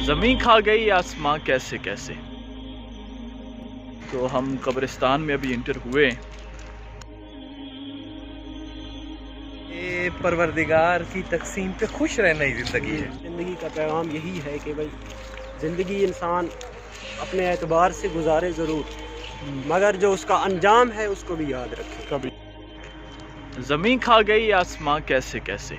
زمین کھا گئی آسماں کیسے کیسے. تو ہم قبرستان میں ابھی انٹر ہوئے. یہ پروردگار کی تقسیم پہ خوش رہنا ہی زندگی ہے. زندگی کا پیغام یہی ہے کہ بھائی زندگی انسان اپنے اعتبار سے گزارے ضرور، مگر جو اس کا انجام ہے اس کو بھی یاد رکھے. کبھی زمین کھا گئی آسماں کیسے کیسے.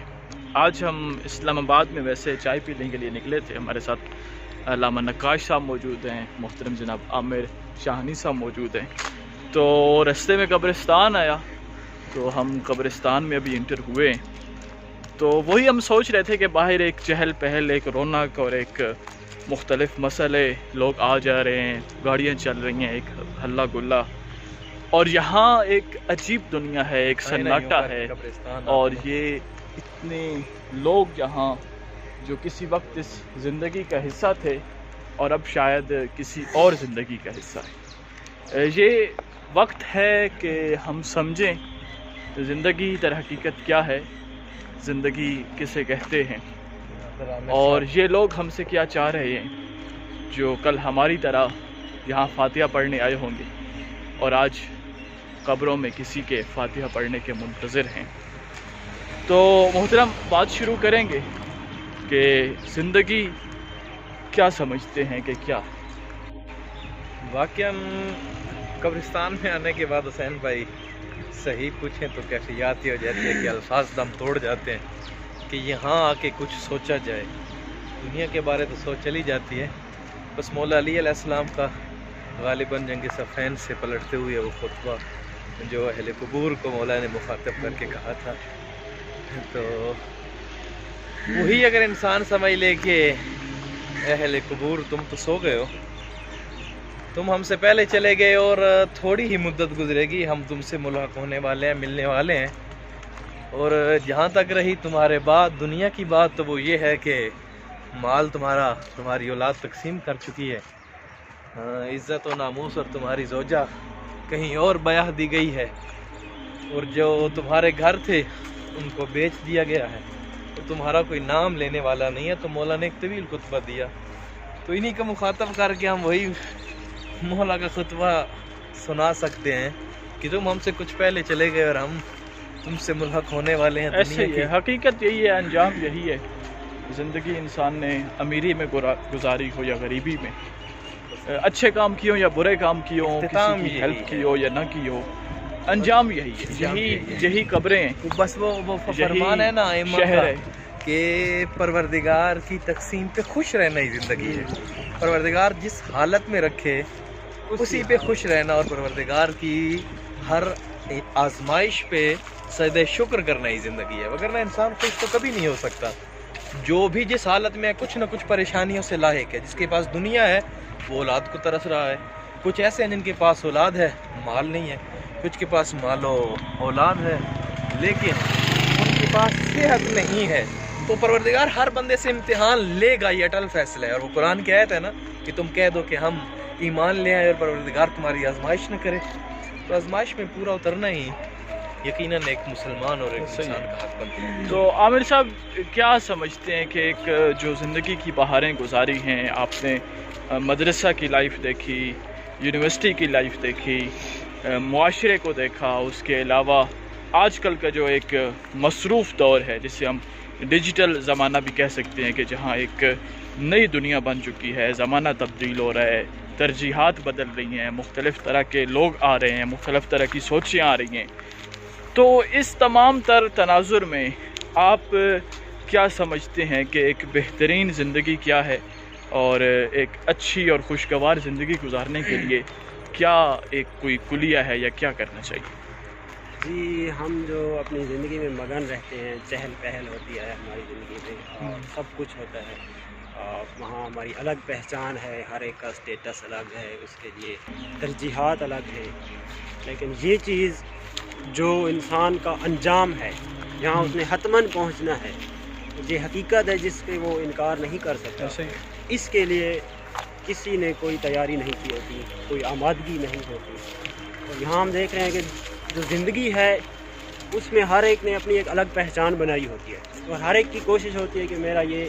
آج ہم اسلام آباد میں ویسے چائے پینے کے لیے نکلے تھے. ہمارے ساتھ علامہ نقاش صاحب موجود ہیں، محترم جناب عامر شاہنی صاحب موجود ہیں. تو رستے میں قبرستان آیا تو ہم قبرستان میں ابھی انٹر ہوئے. تو وہی ہم سوچ رہے تھے کہ باہر ایک چہل پہل، ایک رونق اور ایک مختلف مسئلے، لوگ آ جا رہے ہیں، گاڑیاں چل رہی ہیں، ایک ہلا گلا، اور یہاں ایک عجیب دنیا ہے، ایک سناٹا ہے. اور یہ اتنے لوگ یہاں جو کسی وقت اس زندگی کا حصہ تھے اور اب شاید کسی اور زندگی کا حصہ ہے. یہ وقت ہے کہ ہم سمجھیں زندگی در حقیقت کیا ہے، زندگی کسے کہتے ہیں، اور یہ لوگ ہم سے کیا چاہ رہے ہیں جو کل ہماری طرح یہاں فاتحہ پڑھنے آئے ہوں گے اور آج قبروں میں کسی کے فاتحہ پڑھنے کے منتظر ہیں. تو محترم بات شروع کریں گے کہ زندگی کیا سمجھتے ہیں کہ کیا. واقعاً قبرستان میں آنے کے بعد حسین بھائی صحیح پوچھیں تو کیفیات ہی ہو جاتی ہے کہ الفاظ دم توڑ جاتے ہیں کہ یہاں آ کے کچھ سوچا جائے. دنیا کے بارے تو سوچ چلی جاتی ہے، بس مولا علی علیہ السلام کا غالباً جنگ صفین سے پلٹتے ہوئے وہ خطبہ جو اہل قبور کو مولا نے مخاطب کر کے کہا تھا، تو وہی اگر انسان سمجھ لے کہ اہل قبور تم تو سو گئے ہو، تم ہم سے پہلے چلے گئے اور تھوڑی ہی مدت گزرے گی، ہم تم سے ملاقات ہونے والے ہیں، ملنے والے ہیں. اور جہاں تک رہی تمہارے بات دنیا کی بات، تو وہ یہ ہے کہ مال تمہاری اولاد تقسیم کر چکی ہے، عزت و ناموس اور تمہاری زوجہ کہیں اور بیاہ دی گئی ہے، اور جو تمہارے گھر تھے ان کو بیچ دیا گیا ہے، تو تمہارا کوئی نام لینے والا نہیں ہے. تو مولا نے ایک طویل خطبہ دیا، تو انہی کا مخاطب کر کے ہم وہی مولا کا خطبہ سنا سکتے ہیں کہ تم ہم سے کچھ پہلے چلے گئے اور ہم تم سے ملحق ہونے والے ہیں. ایسے ہی ہے، حقیقت یہی ہے، انجام یہی ہے. زندگی انسان نے امیری میں گزاری ہو یا غریبی میں، اچھے کام کیے ہو یا برے کام کیے ہو، کسی کی ہیلپ کی ہو یا نہ کی ہو، انجام یہی ہے. یہی قبریں ہیں. بس وہ فرمان ہے نا شہر ہے کہ پروردگار کی تقسیم پہ خوش رہنا ہی زندگی ہے. پروردگار جس حالت میں رکھے اسی پہ خوش رہنا، اور پروردگار کی ہر آزمائش پہ سجدہ شکر کرنا ہی زندگی ہے. وگرنہ انسان خوش تو کبھی نہیں ہو سکتا. جو بھی جس حالت میں کچھ نہ کچھ پریشانیوں سے لاحق ہے. جس کے پاس دنیا ہے وہ اولاد کو ترس رہا ہے، کچھ ایسے ہیں جن کے پاس اولاد ہے مال نہیں ہے، کچھ کے پاس مال و اولاد ہے لیکن ان کے پاس صحت نہیں ہے. تو پروردگار ہر بندے سے امتحان لے گا، یہ اٹل فیصلہ ہے. اور وہ قرآن کی آیت ہے نا کہ تم کہہ دو کہ ہم ایمان لے آئے اور پروردگار تمہاری آزمائش نہ کرے. تو آزمائش میں پورا اترنا ہی یقیناً ایک مسلمان اور ایک انسان کا حق بنتا ہے. تو عامر صاحب کیا سمجھتے ہیں کہ ایک جو زندگی کی بہاریں گزاری ہیں، آپ نے مدرسہ کی لائف دیکھی، یونیورسٹی کی لائف دیکھی، معاشرے کو دیکھا، اس کے علاوہ آج کل کا جو ایک مصروف دور ہے جسے ہم ڈیجیٹل زمانہ بھی کہہ سکتے ہیں، کہ جہاں ایک نئی دنیا بن چکی ہے، زمانہ تبدیل ہو رہا ہے، ترجیحات بدل رہی ہیں، مختلف طرح کے لوگ آ رہے ہیں، مختلف طرح کی سوچیں آ رہی ہیں. تو اس تمام تر تناظر میں آپ کیا سمجھتے ہیں کہ ایک بہترین زندگی کیا ہے، اور ایک اچھی اور خوشگوار زندگی گزارنے کے لیے کیا ایک کوئی کلیہ ہے یا کیا کرنا چاہیے؟ جی، ہم جو اپنی زندگی میں مگن رہتے ہیں، چہل پہل ہوتی ہے ہماری زندگی میں اور سب کچھ ہوتا ہے، وہاں ہماری الگ پہچان ہے، ہر ایک کا اسٹیٹس الگ ہے، اس کے لیے ترجیحات الگ ہیں. لیکن یہ چیز جو انسان کا انجام ہے، جہاں اس نے حتماً پہنچنا ہے، یہ حقیقت ہے جس کے وہ انکار نہیں کر سکتا. اس کے لیے کسی نے کوئی تیاری نہیں کی ہوتی، کوئی آمادگی نہیں ہوتی. اور یہاں ہم دیکھ رہے ہیں کہ جو زندگی ہے اس میں ہر ایک نے اپنی ایک الگ پہچان بنائی ہوتی ہے، اور ہر ایک کی کوشش ہوتی ہے کہ میرا یہ